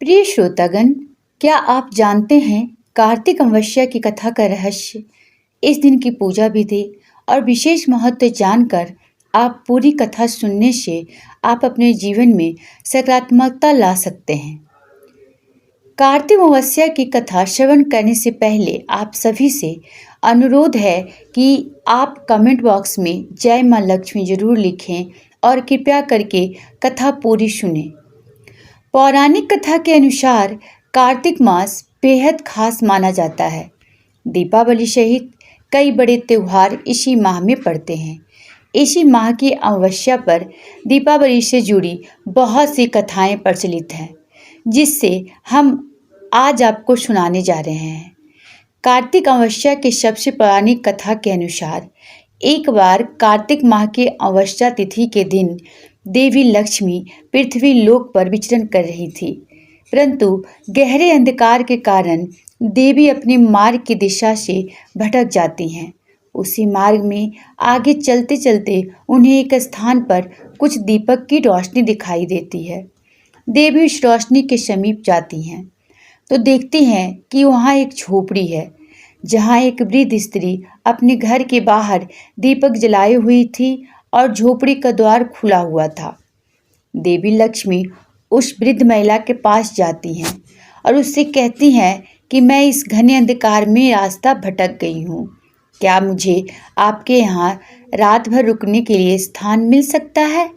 प्रिय श्रोतागण, क्या आप जानते हैं कार्तिक अमावस्या की कथा का रहस्य? इस दिन की पूजा विधि और विशेष महत्व जानकर आप पूरी कथा सुनने से आप अपने जीवन में सकारात्मकता ला सकते हैं। कार्तिक अमावस्या की कथा श्रवण करने से पहले आप सभी से अनुरोध है कि आप कमेंट बॉक्स में जय मां लक्ष्मी जरूर लिखें और कृपया करके कथा पूरी सुनें। पौराणिक कथा के अनुसार कार्तिक मास बेहद खास माना जाता है। दीपावली सहित कई बड़े त्यौहार इसी माह में पड़ते हैं। इसी माह की अमावस्या पर दीपावली से जुड़ी बहुत सी कथाएं प्रचलित हैं, जिससे हम आज आपको सुनाने जा रहे हैं। कार्तिक अमावस्या की सबसे पौराणिक कथा के अनुसार एक बार कार्तिक माह की अमावस्या तिथि के दिन देवी लक्ष्मी पृथ्वी लोक पर विचरण कर रही थी, परंतु गहरे अंधकार के कारण देवी अपने मार्ग की दिशा से भटक जाती हैं। उसी मार्ग में आगे चलते चलते उन्हें एक स्थान पर कुछ दीपक की रोशनी दिखाई देती है। देवी उस रोशनी के समीप जाती हैं तो देखती हैं कि वहाँ एक झोपड़ी है, जहाँ एक वृद्ध स्त्री अपने घर के बाहर दीपक जलाए हुई थी और झोपड़ी का द्वार खुला हुआ था। देवी लक्ष्मी उस वृद्ध महिला के पास जाती हैं और उससे कहती हैं कि मैं इस घने अंधकार में रास्ता भटक गई हूँ। क्या मुझे आपके यहाँ रात भर रुकने के लिए स्थान मिल सकता है?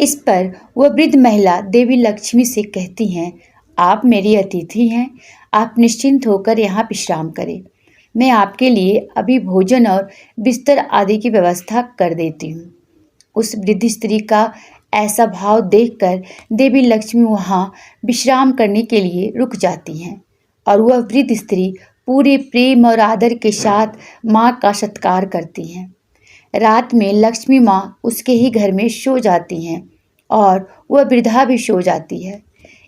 इस पर वह वृद्ध महिला देवी लक्ष्मी से कहती हैं, आप मेरी अतिथि हैं, आप निश्चिंत होकर यहाँ विश्राम करें। मैं आपके लिए अभी भोजन और बिस्तर आदि की व्यवस्था कर देती हूँ। उस वृद्ध स्त्री का ऐसा भाव देखकर देवी लक्ष्मी वहाँ विश्राम करने के लिए रुक जाती हैं और वह वृद्ध स्त्री पूरे प्रेम और आदर के साथ माँ का सत्कार करती हैं। रात में लक्ष्मी माँ उसके ही घर में सो जाती हैं और वह वृद्धा भी सो जाती है।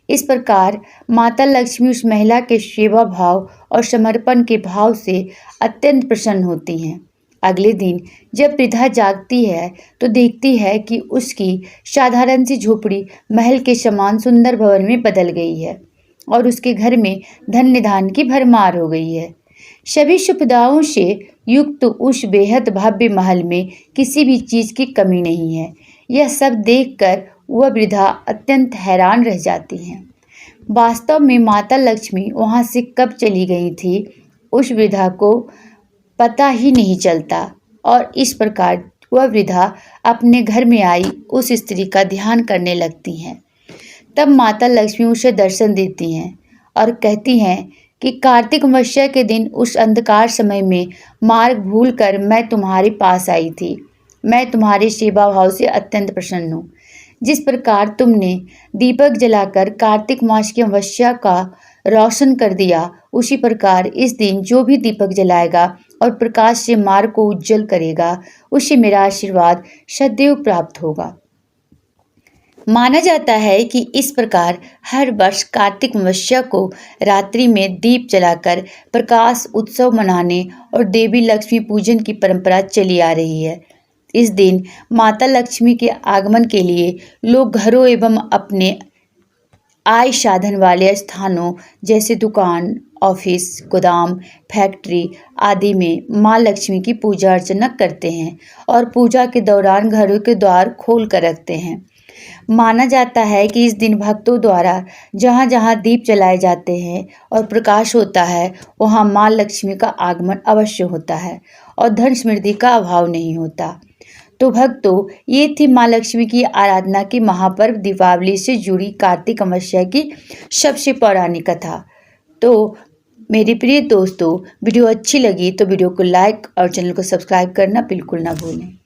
इस प्रकार माता लक्ष्मी उस महिला के सेवा भाव और समर्पण के भाव से अत्यंत प्रसन्न होती हैं। अगले दिन जब वृद्धा जागती है तो देखती है कि उसकी साधारण सी झोपड़ी महल के समान सुंदर भवन में बदल गई है और उसके घर में धन धान्य की भरमार हो गई है। सभी सुविधाओं से युक्त उस बेहद भव्य महल में किसी भी चीज़ की कमी नहीं है। यह सब देखकर वह वृद्धा अत्यंत हैरान रह जाती हैं। वास्तव में माता लक्ष्मी वहाँ से कब चली गई थी, उस वृद्धा को पता ही नहीं चलता और इस प्रकार वह वृद्धा अपने घर में आई उस स्त्री का ध्यान करने लगती हैं। तब माता लक्ष्मी उसे दर्शन देती हैं और कहती हैं कि कार्तिक अमावस्या के दिन उस अंधकार समय में मार्ग भूलकर मैं तुम्हारे पास आई थी। मैं तुम्हारे सेवा भाव से अत्यंत प्रसन्न हूँ। जिस प्रकार तुमने दीपक जलाकर कार्तिक मास की अमावस्या का रोशन कर दिया, उसी प्रकार इस दिन जो भी दीपक जलाएगा और प्रकाश से मार्ग को उज्जवल करेगा, उसे मेरा आशीर्वाद सदैव प्राप्त होगा। माना जाता है कि इस प्रकार हर वर्ष कार्तिक अमावस्या को रात्रि में दीप जलाकर प्रकाश उत्सव मनाने और देवी लक्ष्मी पूजन की परंपरा चली आ रही है। इस दिन माता लक्ष्मी के आगमन के लिए लोग घरों एवं अपने आय साधन वाले स्थानों जैसे दुकान, ऑफिस, गोदाम, फैक्ट्री आदि में माँ लक्ष्मी की पूजा अर्चना करते हैं और पूजा के दौरान घरों के द्वार खोल कर रखते हैं। माना जाता है कि इस दिन भक्तों द्वारा जहाँ जहाँ दीप जलाए जाते हैं और प्रकाश होता है, वहाँ माँ लक्ष्मी का आगमन अवश्य होता है और धन समृद्धि का अभाव नहीं होता। तो भक्तों, ये थी माँ लक्ष्मी की आराधना की महापर्व दीपावली से जुड़ी कार्तिक अमावस्या की सबसे पौराणिक कथा। तो मेरे प्रिय दोस्तों, वीडियो अच्छी लगी तो वीडियो को लाइक और चैनल को सब्सक्राइब करना बिल्कुल ना भूलें।